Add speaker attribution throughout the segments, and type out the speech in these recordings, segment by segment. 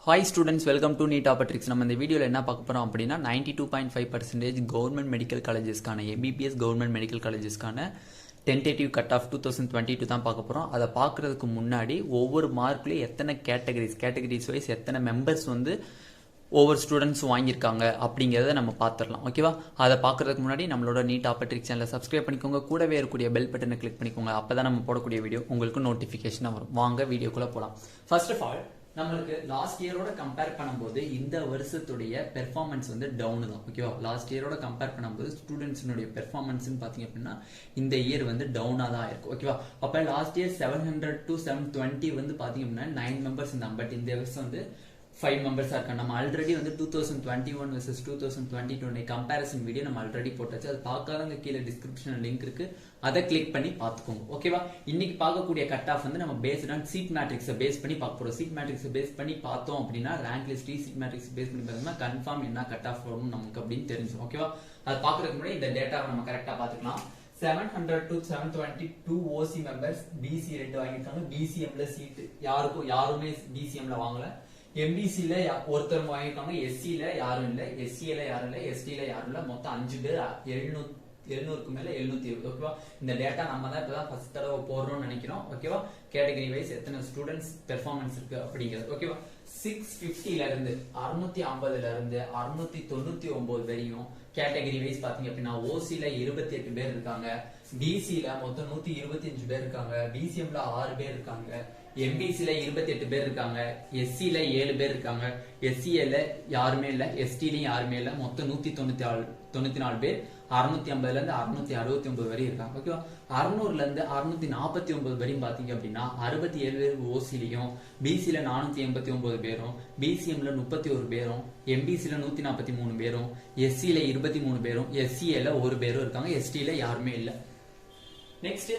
Speaker 1: Hi students, welcome to Neet Tricks. நம்ம இந்த வீடியோல என்ன பார்க்க போறோம் அப்படினா 92.5% கவர்மெண்ட் மெடிக்கல் காலேजेसக்கான mbbs கவர்மெண்ட் மெடிக்கல் காலேजेसக்கான டென்டேட்டிவ் கட் ஆஃப் 2022 தான் பார்க்க போறோம். அத பார்க்கிறதுக்கு முன்னாடி ஒவ்வொரு மார்க்லயே எத்தனை கேட்டகரிஸ் வைஸ் எத்தனை மெம்பர்ஸ் வந்து ஒவ்வொரு ஸ்டூடெண்ட்ஸ் வாங்கியிருக்காங்க அப்படிங்கறத நம்ம பார்த்துடலாம். ஓகேவா? அதை பார்க்கறதுக்கு முன்னாடி நம்மளோட நீட் ட்ரிக்ஸ் சேனலை சப்ஸ்கிரைப் பண்ணிக்கோங்க. கூடவே இருக்கக்கூடிய பெல் பட்டனை கிளிக் பண்ணிக்கோங்க. அப்பதான் நம்ம போடக்கூடிய வீடியோ உங்களுக்கு நோட்டிஃபிகேஷனா வரும். வாங்க வீடியோக்குள்ள போலாம். ஃபர்ஸ்ட் ஆஃப் ஆல் நம்மளுக்கு லாஸ்ட் இயரோட கம்பேர் பண்ணும்போது இந்த வருஷத்துடைய பெர்ஃபார்மன்ஸ் வந்து டவுன் தான். ஓகேவா? லாஸ்ட் இயரோட கம்பேர் பண்ணும்போது ஸ்டூடெண்ட்ஸினுடைய பெர்ஃபார்மன்ஸ் பாத்தீங்க அப்படின்னா இந்த இயர் வந்து டவுனா தான் இருக்கு. ஓகேவா? அப்ப லாஸ்ட் இயர் 700 to 720 வந்து பாத்தீங்க அப்படின்னா 9 மெம்பர்ஸ் இருந்தாங்க. பட் இந்த வருஷம் வந்து 5 மெம்பர்ஸா இருக்காங்க. நம்ம ஆல்ரெடி வந்து 2021 வெர்சஸ் 2022 கம்பேரிசன் வீடியோ நம்ம ஆல்ரெடி போட்டாச்சு. அது பார்க்காதவங்க கீழே டிஸ்கிரிப்ஷன் லிங்க் இருக்கு, அதை கிளிக் பண்ணி பார்த்துக்கோங்க. ஓகேவா? இன்னைக்கு பார்க்கக்கூடிய கட் ஆஃப் வந்து நம்ம பேஸ்ட் ஆன் சீட் மேட்ரிக்ஸை பேஸ் பண்ணி பார்க்க போறோம். சீட் மேட்ரிக்ஸை பேஸ் பண்ணி பார்த்தோம் அப்படின்னா rank list seat matrix base பண்ணி பார்த்தோம்னா கன்ஃபார்ம் என்ன கட் ஆஃப் வரும் நமக்கு அப்படின்னு தெரிஞ்சிடும். ஓகேவா? அது பார்க்கறதுக்கு முன்னாடி இந்த டேட்டாவை நம்ம கரெக்டா பார்த்துக்கலாம். 700 to 722 OC மெம்பர்ஸ் BC 2 வாங்கியிருக்காங்க. BCMல சீட் யாருமே BCMல வாங்கல. MBCல ஒருத்தர் வாங்கியிருக்காங்க. SCல யாரும் இல்ல, SCல யாரும் இல்ல, STல யாரும் இல்ல. மொத்தம் 5 பேர் 700க்கு மேல 720. ஓகேவா? இந்த டேட்டா நம்ம தான் இப்பதான் ஃபர்ஸ்ட் தடவை போடுறோம்னு நினைக்கிறோம். ஓகேவா? கேட்டகரி வைஸ் எத்தனை ஸ்டூடெண்ட்ஸ் பெர்ஃபார்மன்ஸ் இருக்கு அப்படிங்கிறது. ஓகேவா? 650ல இருந்து 650ல இருந்து 699 வரையும் கேட்டகரி வைஸ் பாத்தீங்க அப்படின்னா OCல 28 பேர் இருக்காங்க. BCல மொத்தம் 125 பேர் இருக்காங்க. BCMல 6 பேர் இருக்காங்க. MBCல 28 பேர் இருக்காங்க. SCல 7 பேர் இருக்காங்க. SCல யாருமே இல்ல, STலயும் யாருமே இல்ல. மொத்தம் 194 பேர் 650ல இருந்து 669 வரை இருக்காங்க. ஓகேவா? 600ல இருந்து 649 வரையும் பாத்தீங்க அப்படின்னா 67 பேர் OCலயும், BCல 489 பேரும், BCMல 31 பேரும், MBCல 143 பேரும், SCல 23 பேரும், SCல 1 பேரும் இருக்காங்க. STல யாருமே இல்ல. நெக்ஸ்ட்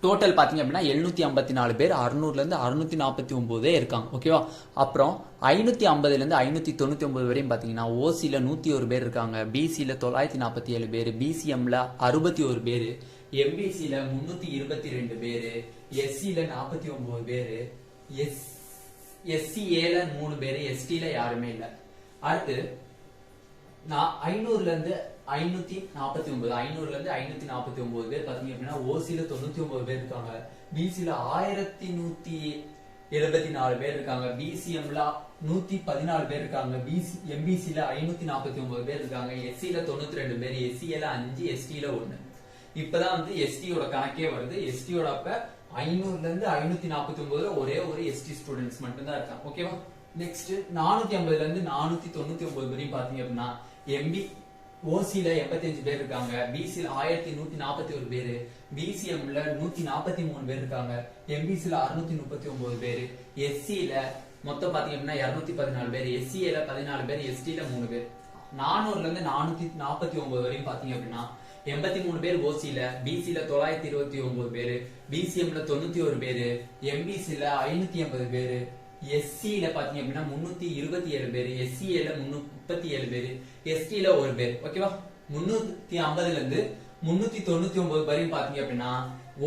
Speaker 1: டோட்டல் பாத்தீங்க அப்படின்னா 754 பேர் 600ல இருந்து 649 இருக்காங்க. ஓகேவா? அப்புறம் 550ல இருந்து 599 வரையும் பாத்தீங்கன்னா OCல 101 பேர் இருக்காங்க. BCல 947 பேர், BCMல 61 பேர், MBCல 322 பேர், SCல 49 பேர், SCAல 3 பேர், STல யாருமே இல்ல. அடுத்து 500ல இருந்து 549 பேர் பாத்தீங்க அப்படின்னா OCல 99 பேர் இருக்காங்க. BCல 1174 பேர் இருக்காங்க. BCMல 114 பேர் இருக்காங்க. MBCல 549 பேர் இருக்காங்க. SCல 92 பேர், SCல 5, STல 1. இப்பதான் வந்து STயோட கணக்கே வருது. STயோட அப்ப 500ல இருந்து 549ல ஒரே ஒரு ST ஸ்டூடெண்ட்ஸ் மட்டும் தான் இருக்காங்க. ஓகேவா? நெக்ஸ்ட் 450ல இருந்து 499 வரையும் பாத்தீங்க அப்படின்னா OCல 85 பேர் இருக்காங்க. BCல 1141 பேரு, BCMல 143 பேர் இருக்காங்க. MBCல 639 பேரு, SCல மொத்தம் பாத்தீங்க அப்படின்னா 214 பேர், SCல 14 பேர், STல 3 பேர். 400ல இருந்து 449 வரையும் பாத்தீங்க அப்படின்னா 83 பேர் OCல, BCல 929 பேரு, BCMல 91 பேரு, MBCல 580 பேரு, SCல பாத்தீங்க அப்படின்னா 327 பேரு, SCல 37 பேரு, STல 1 பேர். ஓகேவா? 350ல இருந்து 399 வரையும் பாத்தீங்க அப்படின்னா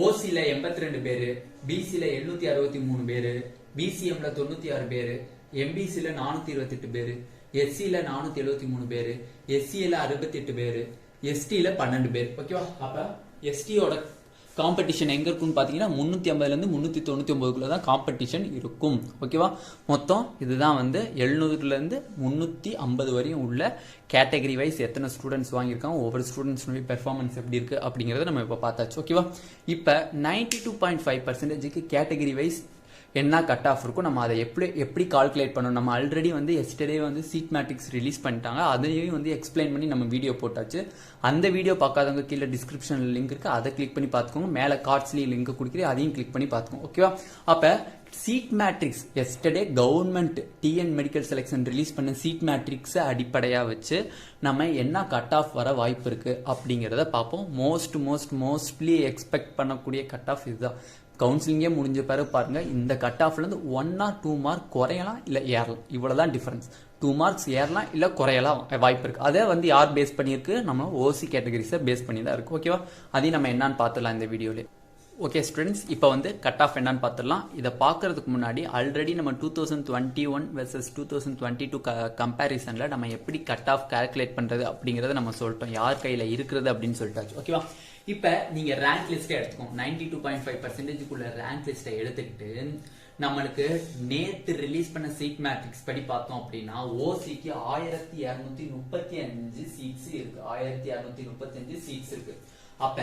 Speaker 1: OCல 82 பேரு, BCல 763 பேரு, BCMல 96 பேரு, MBCல 428 பேரு, SCல 473 பேரு, SCல 68 பேரு, STல 12 பேர். ஓகேவா? அப்ப STயோட காம்படிஷன் எங்க இருக்குன்னு பாத்தீங்கன்னா 350ல இருந்து 399 தான் காம்படிஷன் இருக்கும். ஓகேவா? மொத்தம் இதுதான் வந்து 700ல இருந்து 350 வரையும் உள்ள கேட்டகரி வைஸ் எத்தனை ஸ்டூடெண்ட்ஸ் வாங்கியிருக்காங்க, ஒவ்வொரு ஸ்டூடெண்ட்ஸ் பெர்ஃபார்மன்ஸ் எப்படி இருக்கு அப்படிங்கறத நம்ம இப்ப பார்த்தாச்சு. ஓகேவா? இப்ப 92.5% கேட்டகரி வைஸ் என்ன கட் ஆஃப் இருக்கும், நம்ம அதை எப்படி கால்குலேட் பண்ணணும். நம்ம ஆல்ரெடி வந்து எஸ்டர்டே வந்து சீட் மேட்ரிக்ஸ் ரிலீஸ் பண்ணிட்டாங்க. அதையும் வந்து எக்ஸ்பிளைன் பண்ணி நம்ம வீடியோ போட்டாச்சு. அந்த வீடியோ பார்க்காதவங்க கீழே டிஸ்கிரிப்ஷன்ல லிங்க் இருக்கு, அதை கிளிக் பண்ணி பார்த்துக்கோங்க. மேலே கார்ட்ஸ்லயும் லிங்க் கொடுக்குறேன், அதையும் கிளிக் பண்ணி பார்த்துக்கோங்க. ஓகேவா? அப்ப seat matrix yesterday government TN medical selection release பண்ண சீட் மேட்ரிக்ஸை அடிப்படையா வச்சு நம்ம என்ன கட் ஆஃப் வர வாய்ப்பு இருக்கு அப்படிங்கறத பார்ப்போம். மோஸ்ட்லி எக்ஸ்பெக்ட் பண்ணக்கூடிய கட் ஆஃப் இதுதான். கவுன்சிலிங்கே முடிஞ்ச பிறகு பாருங்க, இந்த கட் ஆஃப்ல இருந்து 1 or 2 மார்க் குறையலாம் இல்ல ஏறலாம். இவ்வளவுதான் டிஃபரன்ஸ். 2 மார்க்ஸ் ஏறலாம் இல்ல குறையலாம் வாய்ப்பு இருக்கு. அதே வந்து யார் பேஸ் பண்ணிருக்கு, நம்ம OC கேட்டகரிஸை பேஸ் பண்ணி தான் இருக்கு. ஓகேவா? அதையும் நம்ம என்னன்னு பார்த்துலாம் இந்த வீடியோல. ஓகே ஸ்டூடெண்ட்ஸ், இப்போ வந்து கட் ஆஃப் என்னன்னு பார்த்துடலாம். இதை பார்க்கறதுக்கு முன்னாடி ஆல்ரெடி நம்ம 2021 வெர்சஸ் 2022 கம்பேரிசனில் நம்ம எப்படி கட் ஆஃப் கால்குலேட் பண்ணுறது அப்படிங்கிறத நம்ம சொல்லிட்டோம். யார் கையில் இருக்கிறது அப்படின்னு சொல்லிட்டாச்சு. ஓகேவா? இப்போ நீங்கள் ரேங்க் லிஸ்ட்டை எடுத்துக்கோங்க. 92.5% ரேங்க் லிஸ்ட்டை எடுத்துக்கிட்டு நம்மளுக்கு நேற்று ரிலீஸ் பண்ண சீட் மேட்ரிக்ஸ் படி பார்த்தோம் அப்படின்னா ஓசிக்கு 1235 சீட்ஸ் இருக்கு. 1235 சீட்ஸ் இருக்கு. அப்ப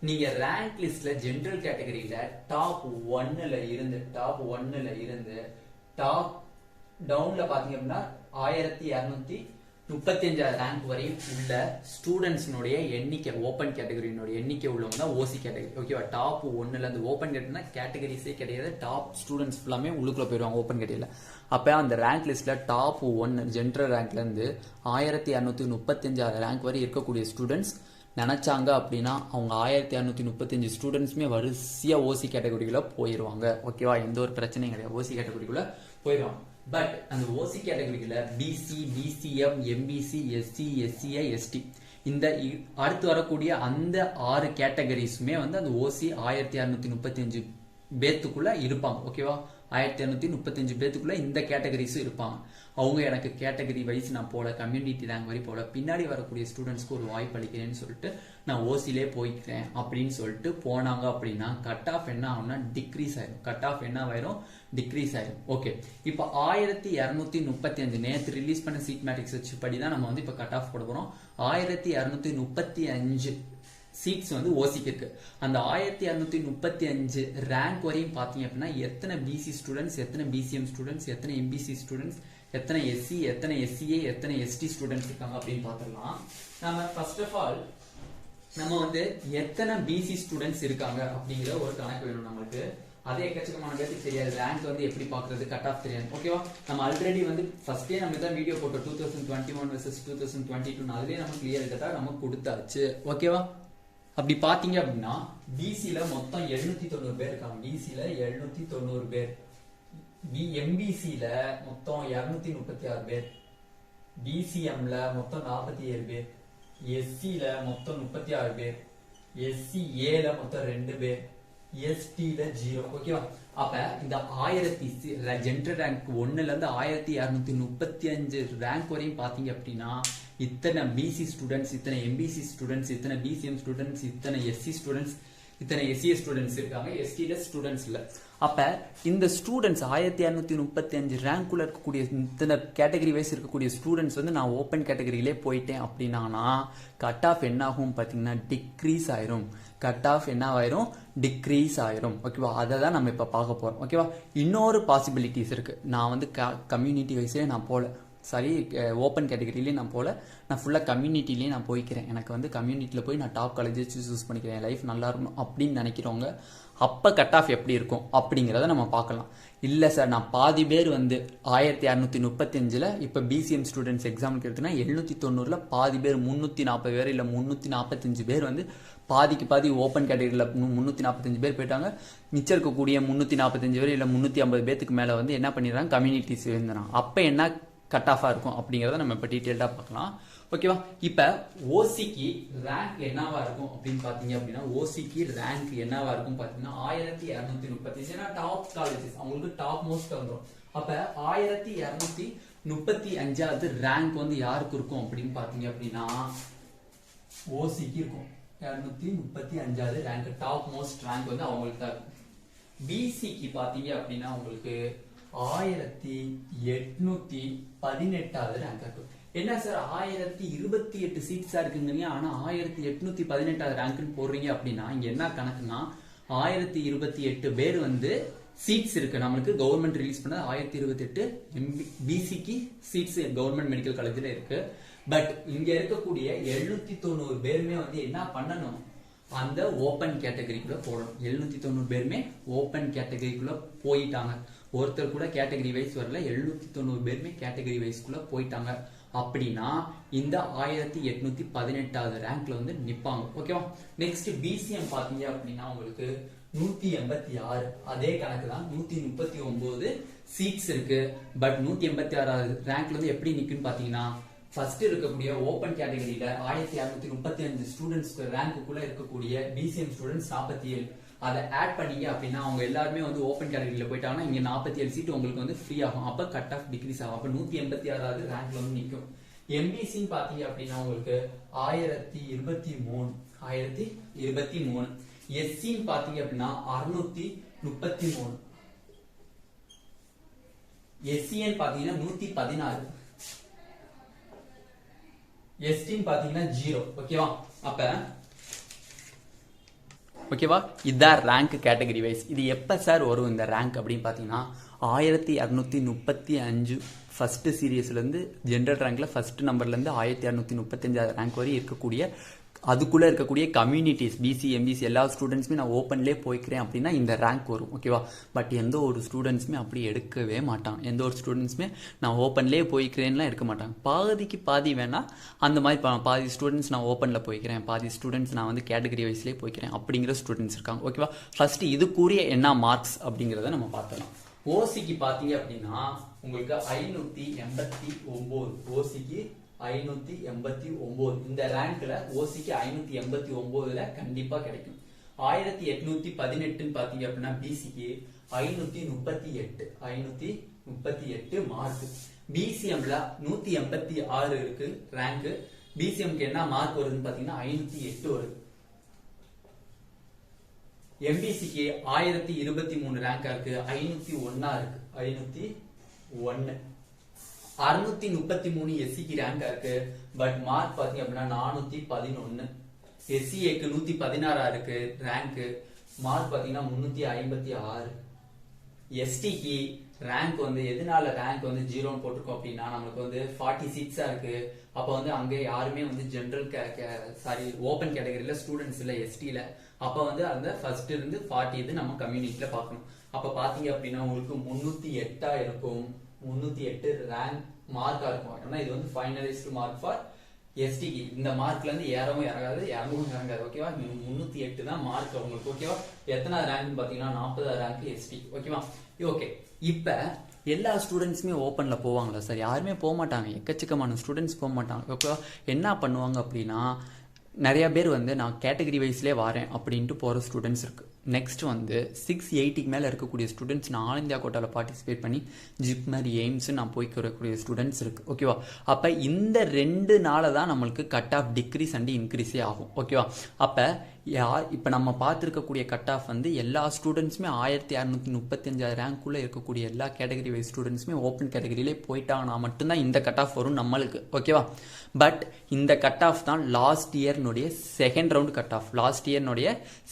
Speaker 1: நீங்க ரேங்க் லிஸ்ட்ல ஜெனரல் கேட்டகரியில டாப் 1ல இருந்து டாப் டவுன்ல பாத்தீங்க அப்படின்னா 1235 ரேங்க் வரையும் உள்ள ஸ்டூடெண்ட்ஸ்னுடைய எண்ணிக்கை, ஓபன் கேட்டகரியினுடைய எண்ணிக்கை உள்ளவங்க தான் ஓசி கேட்டகரி. ஓகேவா? டாப் 1ல இருந்து ஓபன் கேட்டகரினா கேட்டகரிஸே கிடையாது, டாப் ஸ்டூடெண்ட்ஸ் ஃபுல்லாமே உள்ளுக்குள்ள போயிடுவாங்க ஓபன் கேட்டகரியில. அப்ப அந்த ரேங்க் லிஸ்ட்ல டாப் 1 ஜெனரல் ரேங்க்ல இருந்து 1235 ரேங்க் வரை இருக்கக்கூடிய ஸ்டூடெண்ட்ஸ் நினைச்சாங்க அப்படின்னா அவங்க 1235 ஸ்டூடெண்ட்ஸுமே வரிசையா ஓசி கேட்டகரிக்குள்ள போயிருவாங்க. ஓகேவா? எந்த ஒரு பிரச்சனையும் கிடையாது, ஓசி கேட்டகரிக்குள்ள போயிருவாங்க. பட் அந்த ஓசி கேட்டகரிக்குள்ள BC, BCM, MBC, SC, SCA, ST இந்த அடுத்து வரக்கூடிய அந்த 6 கேட்டகரிஸுமே வந்து அந்த ஓசி 1235 பேத்துக்குள்ள இருப்பாங்க. ஓகேவா? 1235 பேத்துக்குள்ள இந்த கேட்டகரிஸும் இருப்பாங்க. அவங்க எனக்கு கேட்டகரி வைஸ் நான் போல, கம்யூனிட்டி ரேங்க் வரை போல, பின்னாடி வரக்கூடிய ஸ்டூடெண்ட்ஸ்க்கு ஒரு வாய்ப்பு அளிக்கிறேன்னு சொல்லிட்டு நான் ஓசிலே போய்க்கிறேன் அப்படின்னு சொல்லிட்டு போனாங்க அப்படின்னா கட் ஆஃப் என்ன ஆகும்னா டிக்ரீஸ் ஆயிரும். கட் ஆஃப் என்ன ஆயிரும்? டிக்ரீஸ் ஆயிரும். ஓகே, இப்போ 1235 நேற்று ரிலீஸ் பண்ண சீட் மேட்ரிக்ஸ் வச்சு படிதான் நம்ம வந்து இப்போ கட் ஆஃப் போட போறோம். 1235 சீட்ஸ் வந்து ஓசிக்கு இருக்கு. அந்த 1235 ரேங்க் வரையும் பாத்தீங்க அப்படின்னா எத்தனை பிசி ஸ்டூடெண்ட்ஸ், எத்தனை பிசிஎம் ஸ்டூடெண்ட்ஸ், எத்தனை எம்பிசி ஸ்டூடெண்ட்ஸ், எத்தனை எஸ்சி, எத்தனை எஸ்சிஏ, எத்தனை எஸ்டி ஸ்டூடெண்ட்ஸ் இருக்காங்க அப்படின்னு பாத்துடலாம். நம்ம ஃபர்ஸ்ட் ஆஃப் ஆல் நம்ம வந்து எத்தனை பிசி ஸ்டூடெண்ட்ஸ் இருக்காங்க அப்படிங்கிற ஒரு கணக்கு வேணும் நம்மளுக்கு. அதே எக்கச்சக்கமான பேருக்கு தெரியாது ரேங்க் வந்து எப்படி பாக்குறது, கட் ஆஃப் தெரியாது. ஓகேவா? நம்ம ஆல்ரெடி வந்து ஃபர்ஸ்டே நம்ம தான் வீடியோ போட்டோம் 2021 வெர்சஸ் 2022. அதுலயே நம்ம கிளியர் டேட்டா நம்ம கொடுத்தாச்சு. ஓகேவா? அப்படி பாத்தீங்க அப்படின்னா பிசில மொத்தம் 790 பேர் இருக்காங்க. பிசில 790 பேர், எம்பிசில மொத்தம் 236 பேர், பிசிஎம்ல மொத்தம் 47 பேர், எஸ்சில மொத்தம் 36 பேர், எஸ்சிஏல மொத்தம் 2 பேர், எஸ்டில 0. ஓகேவா? அப்ப இந்த 1000 ஜெனரல் ரேங்க் 1ல இருந்து 1235 ரேங்க் வரையும் பாத்தீங்க அப்படின்னா இத்தனை பிசி ஸ்டூடெண்ட்ஸ், இத்தனை எம்பிசி ஸ்டூடெண்ட்ஸ், இத்தனை பிசிஎம் ஸ்டூடெண்ட்ஸ், இத்தனை எஸ்சி ஸ்டூடெண்ட்ஸ், இத்தனை எஸ்சிஏ ஸ்டூடெண்ட்ஸ் இருக்காங்க. எஸ்டில ஸ்டூடெண்ட்ஸ் இல்ல. அப்ப இந்த ஸ்டூடெண்ட்ஸ் 1235 ரேங்க்குள்ள இருக்கக்கூடிய இத்தனை கேட்டகரி வைஸ் இருக்கக்கூடிய ஸ்டூடெண்ட்ஸ் வந்து நான் ஓப்பன் கேட்டகரியிலே போயிட்டேன் அப்படின்னா கட் ஆஃப் என்ன ஆகும் பாத்தீங்கன்னா டிக்ரீஸ் ஆயிரும். கட் ஆஃப் என்ன ஆயிரும்? டிக்ரீஸ் ஆயிரும். ஓகேவா? அதை தான் நம்ம இப்ப பார்க்க போறோம். ஓகேவா? இன்னொரு பாசிபிலிட்டிஸ் இருக்கு. நான் வந்து கம்யூனிட்டி வைஸ்லேயே நான் போல, சாரி ஓப்பன் கேட்டகரியிலேயே நான் போல, நான் ஃபுல்லாக கம்யூனிட்டிலேயே நான் போய்க்கிறேன். எனக்கு வந்து கம்யூனிட்டியில் போய் நான் டாப் காலேஜஸ் சூஸ் பண்ணிக்கிறேன், என் லைஃப் நல்லா இருக்கணும் அப்படின்னு நினைக்கிறவங்க அப்போ கட் ஆஃப் எப்படி இருக்கும் அப்படிங்கிறத நம்ம பார்க்கலாம். இல்லை சார், நான் பாதி பேர் வந்து 1235 இப்போ பிசிஎம் ஸ்டூடெண்ட்ஸ் எக்ஸாமுக்கு எடுத்துனா 790 பாதி பேர் 340 பேர் இல்லை 345 பேர் வந்து பாதிக்கு பாதி ஓப்பன் கேட்டகரியில் 345 பேர் போயிட்டாங்க. மிச்சம் இருக்கக்கூடிய 345 பேர் இல்லை 350 பேத்துக்கு மேலே வந்து என்ன பண்ணிடுறாங்க, கம்யூனிட்டிஸ் இருந்தாங்க. அப்போ என்ன கட் ஆஃபா இருக்கும் அப்படிங்கறத நம்ம இப்ப டீடைலா பார்க்கலாம். ஓகேவா? இப்ப ஓசிக்கு ரேங்க் என்னவா இருக்கும் அப்படின்னு பாத்தீங்க அப்படின்னா ஓசிக்கு ரேங்க் என்னவா இருக்கும் பாத்தீங்கன்னா 1235. ஏன்னா டாப் காலேஜஸ் அவங்களுக்கு டாப் மோஸ்ட் வந்துடும். அப்ப 1235வது ரேங்க் வந்து யாருக்கு இருக்கும் அப்படின்னு பாத்தீங்க அப்படின்னா ஓசிக்கு இருக்கும். 235வது ரேங்க் டாப் மோஸ்ட் ரேங்க் வந்து அவங்களுக்கு தான் இருக்கும். பிசிக்கு பாத்தீங்க அப்படின்னா உங்களுக்கு 1818வது ரேங்க் இருக்கு. என்ன சார் 1028 சீட்ஸா இருக்குங்க, ஆனா 1818வது ரேங்க்னு போடுறீங்க அப்படின்னா இங்க என்ன கணக்குன்னா 1028 பேர் வந்து சீட்ஸ் இருக்கு. நம்மளுக்கு கவர்மெண்ட் ரிலீஸ் பண்ணது 1028 பிசிக்கு சீட்ஸ் கவர்மெண்ட் மெடிக்கல் காலேஜ்ல இருக்கு. பட் இங்க இருக்கக்கூடிய 790 பேருமே வந்து என்ன பண்ணணும், அந்த ஓபன் கேட்டகரிக்குள்ள போடணும். 790 பேருமே ஓபன் கேட்டகரிக்குள்ள போயிட்டாங்க. ஒருத்தர் கூட கேட்டகரி வைஸ் வரல, 790 பேருமே கேட்டகரி வைஸ்க்குள்ள போயிட்டாங்க அப்படின்னா இந்த 1818வது ரேங்க்ல வந்து நிப்பாங்க. ஓகேவா? நெக்ஸ்ட் பிசிஎம் பாத்தீங்க அப்படின்னா உங்களுக்கு 186 அதே கணக்கு தான். 139 சீட்ஸ் இருக்கு. பட் 186வது ரேங்க்ல வந்து எப்படி நிக்குன்னு பாத்தீங்கன்னா ஃபர்ஸ்ட் இருக்கக்கூடிய ஓபன் கேட்டகரியில 1235 ஸ்டூடெண்ட்ஸ் ரேங்க்குள்ள இருக்கக்கூடிய பிசிஎம் ஸ்டூடெண்ட்ஸ் 47, அதை ஆட் பண்ணீங்க அப்படின்னா அவங்க எல்லாருமே வந்து ஓப்பன் கேட்டகரியில போயிட்டாங்கன்னா இங்க 47 சீட் உங்களுக்கு வந்து ஃப்ரீ ஆகும். அப்ப கட் ஆஃப் டிகிரீஸ் ஆகும். அப்ப 186வது ரேங்க்ல வந்து நிற்கும். எம்பிசின்னு பாத்தீங்க அப்படின்னா உங்களுக்கு 1023 எஸ்சின்னு பாத்தீங்க அப்படின்னா 633 எஸ்சிஎன் பாத்தீங்கன்னா 116 எஸ்டின்னு பாத்தீங்கன்னா 0. ஓகேவா? அப்ப ஓகேவா, இதான் ரேங்க் கேட்டகரி வைஸ். இது எப்ப சார் வரும் இந்த ரேங்க் அப்படின்னு பாத்தீங்கன்னா 1235 ஃபர்ஸ்ட் சீரியஸ்ல இருந்து ஜெனரல் ரேங்க்ல ஃபர்ஸ்ட் நம்பர்ல இருந்து 1235 ரேங்க் வரை இருக்கக்கூடிய அதுக்குள்ள இருக்கக்கூடிய கம்யூனிட்டிஸ் பிசி எம்பிசி எல்லா ஸ்டூடெண்ட்ஸுமே நான் ஓப்பன்லேயே போய்க்கிறேன் அப்படின்னா இந்த ரேங்க் வரும். ஓகேவா? பட் எந்த ஒரு ஸ்டூடெண்ட்ஸுமே அப்படி எடுக்கவே மாட்டாங்க. எந்த ஒரு ஸ்டூடெண்ட்ஸுமே நான் ஓப்பன்லேயே போய்க்கிறேன்லாம் எடுக்க மாட்டாங்க. பாதிக்கு பாதி வேணா அந்த மாதிரி பாதி ஸ்டூடெண்ட்ஸ் நான் ஓப்பனில் போய்க்கிறேன், பாதி ஸ்டூடெண்ட்ஸ் நான் வந்து கேட்டகரி வைஸ்லேயே போய்க்கிறேன் அப்படிங்கிற ஸ்டூடெண்ட்ஸ் இருக்காங்க. ஓகேவா? ஃபர்ஸ்ட் இதுக்குரிய என்ன மார்க்ஸ் அப்படிங்கிறத நம்ம பார்த்தலாம். ஓசிக்கு பார்த்தீங்க அப்படின்னா உங்களுக்கு 589 ஓசிக்கு 589 இந்த ரேங்க்ல ஓசிக்கு 589ல கண்டிப்பா கிடைக்கும். 1818 பாத்தீங்க அப்படின்னா பிசிக்கு 538 மார்க். பிசிஎம்ல 186 இருக்கு ரேங்க். பிசிஎம்க்கு என்ன மார்க் வருதுன்னு பாத்தீங்கன்னா 508 வருது. எம்பிசிக்கு 1023 ரேங்கா இருக்கு, 501 இருக்கு, 501. 633 எஸ்சிக்கு ரேங்கா இருக்கு. பட் மார்க் பாத்தீங்க அப்படின்னா 411. எஸ்சிஏக்கு 116 இருக்கு ரேங்க். மார்க் பாத்தீங்கன்னா 356. எஸ்டிக்கு ரேங்க் வந்து எதனால ரேங்க் வந்து 0 போட்டிருக்கோம் அப்படின்னா நமக்கு வந்து 46 இருக்கு. அப்ப வந்து அங்க யாருமே வந்து ஜெனரல் ஓபன் கேட்டகரியில ஸ்டூடெண்ட்ஸ் இல்ல எஸ்டில. அப்ப வந்து அந்த ஃபர்ஸ்ட் இருந்து 40 இது நம்ம கம்யூனிட்டில பார்க்கணும். அப்ப பாத்தீங்க அப்படின்னா உங்களுக்கு 308 இருக்கும். 308 ரேங்க் மார்க்கா இருக்கும். ஏன்னா இது வந்து ஃபைனலிஸ்ட் மார்க் ஃபார் எஸ்டிக்கு. இந்த மார்க்ல இருந்து ஏறவும் இறங்காது, இறங்கவும் இறங்காது. ஓகேவா? 308 தான் மார்க் உங்களுக்கு. ஓகேவா? எத்தனாவது ரேங்க் பாத்தீங்கன்னா 40வது ரேங்க் எஸ்டி. ஓகேவா? ஓகே. இப்ப எல்லா ஸ்டூடெண்ட்ஸுமே ஓப்பன்ல போவாங்களா சார்? யாருமே போக மாட்டாங்க. எக்கச்சக்கமான ஸ்டூடெண்ட்ஸ் போக மாட்டாங்க. ஓகேவா? என்ன பண்ணுவாங்க அப்படின்னா நிறைய பேர் வந்து நான் கேட்டகரி வைஸ்லேயே வரேன் அப்படின்ட்டு போகிற ஸ்டூடெண்ட்ஸ் இருக்கு. நெக்ஸ்ட் வந்து 680 மேலே இருக்கக்கூடிய ஸ்டூடெண்ட்ஸ் நான் ஆல் இந்தியா கோட்டாவில் பார்ட்டிசிபேட் பண்ணி ஜிப்மர் எய்ம்ஸ் நான் போய்க்கிறக்கூடிய ஸ்டூடெண்ட்ஸ் இருக்கு. ஓகேவா? அப்போ இந்த 2 நாள தான் நம்மளுக்கு கட் ஆஃப் டிக்ரீஸ் அண்ட் இன்க்ரீஸே ஆகும். ஓகேவா? அப்போ இப்போ நம்ம பார்த்துருக்கக்கூடிய கட் ஆஃப் வந்து எல்லா ஸ்டூடெண்ட்ஸுமே 1635 ரேங்க்குள்ளே இருக்கக்கூடிய எல்லா கேட்டகரி வைஸ் ஸ்டூடெண்ட்ஸுமே ஓப்பன் கேட்டகரியிலே போயிட்டாங்கன்னா மட்டும்தான் இந்த கட் ஆஃப் வரும் நம்மளுக்கு. ஓகேவா? பட் இந்த கட் ஆஃப் தான் லாஸ்ட் இயர்னுடைய second round cut off. Last இயர்னுடைய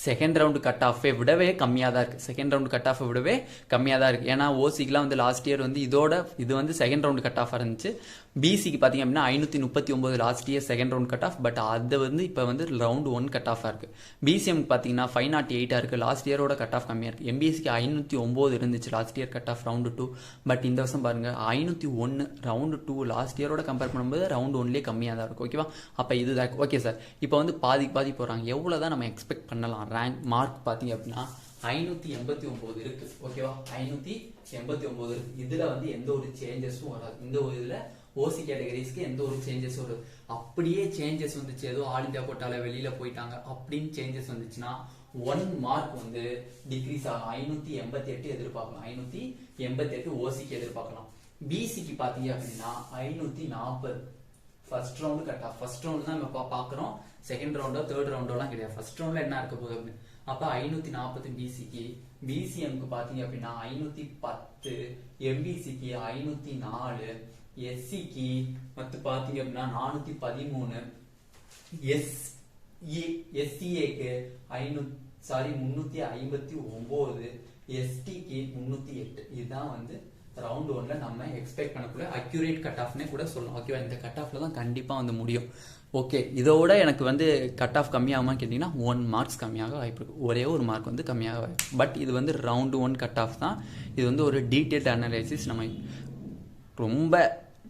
Speaker 1: செகண்ட் ரவுண்ட் கட் ஆஃபை விடவே கம்மியாக தான் இருக்கு. செகண்ட் ரவுண்ட் கட் ஆஃபை விடவே கம்மியாக தான் இருக்கு. ஏன்னா ஓசிக்குலாம் வந்து லாஸ்ட் இயர் வந்து இது வந்து செகண்ட் ரவுண்ட் கட் ஆஃப் இருந்துச்சு. பிசிக்கு பார்த்தீங்க அப்படின்னா 539 last year second round cut of. But அது வந்து இப்போ வந்து ரவுண்ட் 1 கட் ஆஃபாக இருக்கு. பிசிஎம் பார்த்தீங்கன்னா 508 இருக்கு. லாஸ்ட் இயரோட கட் ஆஃப் கம்மியாக இருக்கு. எம்பிசிக்கு 509 இருந்துச்சு last year cut off round 2. But இந்த வருஷம் பாருங்க 501 ரவுண்ட் 2 லாஸ்ட் இயரோட கம்பேர் பண்ணும்போது ரவுண்ட் 1லேயே கம்மியாக தான் இருக்கும். ஓகேவா? அப்போ இதுதான். ஓகே சார், இப்போ வந்து பாதி போகிறாங்க. எவ்வளோ தான் நம்ம எக்ஸ்பெக்ட் பண்ணலாம்? ரேங்க் மார்க் பார்த்தீங்க அப்படின்னா 589 இருக்கு. ஓகேவா? 589 இருக்கு. இதுல வந்து எந்த ஒரு சேஞ்சஸும் வராது. இந்த ஒரு இதுல ஓசி கேட்டகரிஸ்க்கு எந்த ஒரு சேஞ்சஸும் வராது. அப்படியே சேஞ்சஸ் வந்துச்சு, ஏதோ ஆல் இந்தியா கோட்டால வெளியில போயிட்டாங்க அப்படின்னு சேஞ்சஸ் வந்துச்சுன்னா 1 மார்க் வந்து டிக்ரீஸ் ஆகும். 588 எதிர்பார்க்கலாம். 588 ஓசிக்கு எதிர்பார்க்கலாம். பிசிக்கு பாத்தீங்க அப்படின்னா 540 first round cut of. First round தான் நம்ம பாக்குறோம். செகண்ட் ரவுண்டோ தேர்ட் ரவுண்டோலாம் கிடையாது. ஃபர்ஸ்ட் ரவுண்ட்ல என்ன இருக்க போகுது அப்படின்னு அப்ப 540 பிசிக்கு. பிசிஎம்க்கு பாத்தீங்க அப்படின்னா 510, எம்பிசிக்கு 504, எஸ்சிக்கு மத்து பாத்தீங்க அப்படின்னா 413, எஸ்சிஏக்கு 359, எஸ்டிக்கு 308. இதுதான் வந்து ரவுண்ட் 1ல நம்ம எக்ஸ்பெக்ட் பண்ணக்கூடிய அக்யூரேட் கட் ஆஃப்னே கூட சொல்லலாம். ஓகேவா? இந்த கட் ஆஃப்ல தான் கண்டிப்பா வந்து முடியும். ஓகே, இதோட எனக்கு வந்து கட் ஆஃப் கம்மியாகுமான்னு கேட்டீங்கன்னா 1 மார்க்ஸ் கம்மியாக வாய்ப்பு இருக்கு. ஒரே ஒரு மார்க் வந்து கம்மியாக வாய்ப்பு. பட் இது வந்து ரவுண்ட் 1 கட் ஆஃப் தான். இது வந்து ஒரு டீட்டெயில் அனலைசிஸ். நம்ம ரொம்ப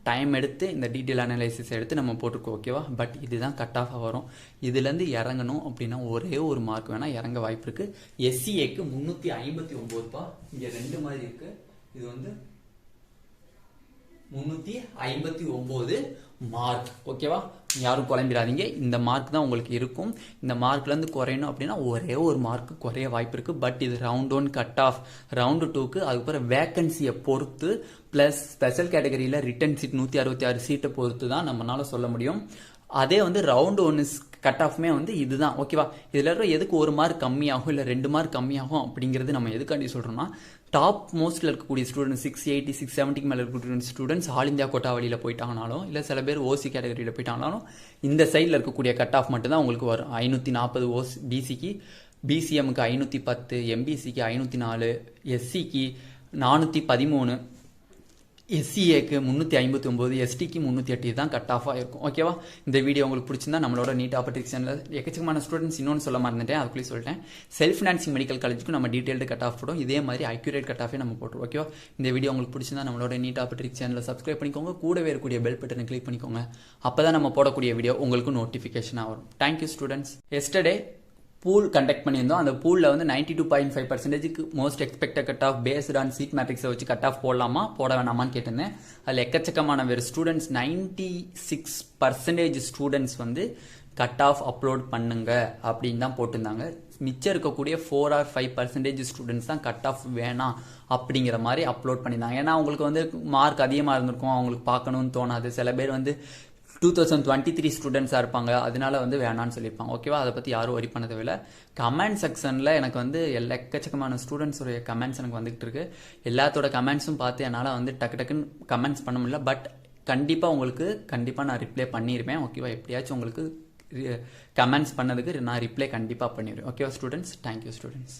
Speaker 1: டைம் எடுத்து இந்த டீட்டெயில் அனலைசிஸ் எடுத்து நம்ம போட்டிருக்கோம். ஓகேவா? பட் இதுதான் கட் ஆஃபாக வரும். இதுலேருந்து இறங்கணும் அப்படின்னா ஒரே ஒரு மார்க் வேணால் இறங்க வாய்ப்பு இருக்கு. எஸ்சிஏக்கு 359. இங்கே 2 மாதிரி இருக்கு. இது வந்து 359 மார்க். ஓகேவா, யாரும் குழம்பிடாதீங்க. இந்த மார்க் தான் உங்களுக்கு இருக்கும். இந்த மார்க்ல இருந்து குறையணும் அப்படின்னா ஒரே ஒரு மார்க் குறைய வாய்ப்பு இருக்கு. பட் இது ரவுண்ட் 1 கட் ஆஃப், ரவுண்ட் 2க்கு அதுக்கப்புறம் வேகன்சியை பொறுத்து பிளஸ் ஸ்பெஷல் கேட்டகரியில ரிட்டன் சீட் 166 சீட்டை பொறுத்து தான் நம்மளால சொல்ல முடியும். அதே வந்து ரவுண்ட் 1 கட் ஆஃப்மே வந்து இதுதான். ஓகேவா, இதுல இருக்கிற எதுக்கு ஒரு மார்க் கம்மியாகும் இல்லை 2 மார்க் கம்மியாகும் அப்படிங்கிறது நம்ம எதுக்காண்டி சொல்றோம்னா, டாப் மோஸ்ட்ல இருக்கக்கூடிய ஸ்டூடெண்ட்ஸ் 680 670 மேல இருக்கக்கூடிய ஸ்டூடெண்ட்ஸ் ஆல் இந்தியா கோட்டா வழியில போயிட்டாங்கனாலும் இல்லை சில பேர் ஓசி கேட்டகரியில போயிட்டாங்கனாலும் இந்த சைடில் இருக்கக்கூடிய கட் ஆஃப் மட்டும் தான் உங்களுக்கு வரும். 540 ஓசி பிசிக்கு, பிசிஎம்க்கு 510, எம்பிசிக்கு 504, எஸ்சிக்கு 413, எஸ்சிஏக்கு 359, எஸ்டிக்கு 308 தான் கட் ஆஃப் ஆயிருக்கும். ஓகேவா, இந்த வீடியோ உங்களுக்கு பிடிச்சிருந்தா நம்மளோட நீட் ஆப்பர்ச்சுனிட்டிஸ்ல எக்கச்சக்கமான ஸ்டூடெண்ட்ஸ் இன்னொன்று சொல்ல மறந்துட்டேன், அதுக்குள்ளே சொல்லிட்டேன். செல்ஃப் ஃபினான்சிங் மெடிக்கல் காலேஜுக்கு நம்ம டீடைல்டு கட் ஆஃப் போடும். இதே மாதிரி அக்யூரேட் கட் ஆஃபே நம்ம போட்டுரும். ஓகேவா, இந்த வீடியோ உங்களுக்கு பிடிச்சிருந்தா நம்மளோட நீட் ஆப்பர்ச்சுனிட்டி சேனலை சப்ஸ்கிரைப் பண்ணிக்கோங்க. கூடவே இருக்கக்கூடிய பெல் பட்டனை கிளிக் பண்ணிக்கோங்க. அப்பதான் நம்ம போடக்கூடிய வீடியோ உங்களுக்கு நோட்டிஃபிகேஷனாக வரும். Thank you students. Yesterday pool conduct பண்ணியிருந்தோம். அந்த பூலில் வந்து 92.5% most expected cut off based on seat மேட்ரிக்ஸை வச்சு கட் ஆஃப் போடலாமா போட வேணாமான்னு கேட்டிருந்தேன். அதில் எக்கச்சக்கமான வேறு ஸ்டூடெண்ட்ஸ் 96% ஸ்டூடெண்ட்ஸ் வந்து கட் ஆஃப் அப்லோட் பண்ணுங்க அப்படின்னு தான் போட்டிருந்தாங்க. மிச்சம் இருக்கக்கூடிய 4 or 5% ஸ்டூடெண்ட்ஸ் தான் கட் ஆஃப் வேணாம் அப்படிங்கிற மாதிரி அப்லோட் பண்ணியிருந்தாங்க. ஏன்னா அவங்களுக்கு வந்து மார்க் அதிகமாக இருந்திருக்கும், அவங்களுக்கு பார்க்கணும்னு தோணாது. சில பேர் வந்து 2023 ஸ்டூடெண்ட்ஸாக இருப்பாங்க, அதனால வந்து வேணான்னு சொல்லியிருப்பாங்க. ஓகேவா, அதை பற்றி யாரும் ஒரி பண்ண தேவையில்லை. கமெண்ட் செக்ஷனில் எனக்கு வந்து எக்கச்சக்கமான ஸ்டூடெண்ட்ஸோடைய கமெண்ட்ஸ் எனக்கு வந்துகிட்டு இருக்கு. எல்லாத்தோட கமெண்ட்ஸும் பார்த்து என்னால் வந்து டக்குன்னு கமெண்ட்ஸ் பண்ண முடியல. பட் கண்டிப்பாக நான் ரிப்ளை பண்ணியிருப்பேன். ஓகேவா, எப்படியாச்சும் உங்களுக்கு கமெண்ட்ஸ் பண்ணதுக்கு நான் ரிப்ளை கண்டிப்பாக பண்ணிடுவேன். ஓகேவா ஸ்டூடெண்ட்ஸ், தேங்க்யூ ஸ்டூடெண்ட்ஸ்.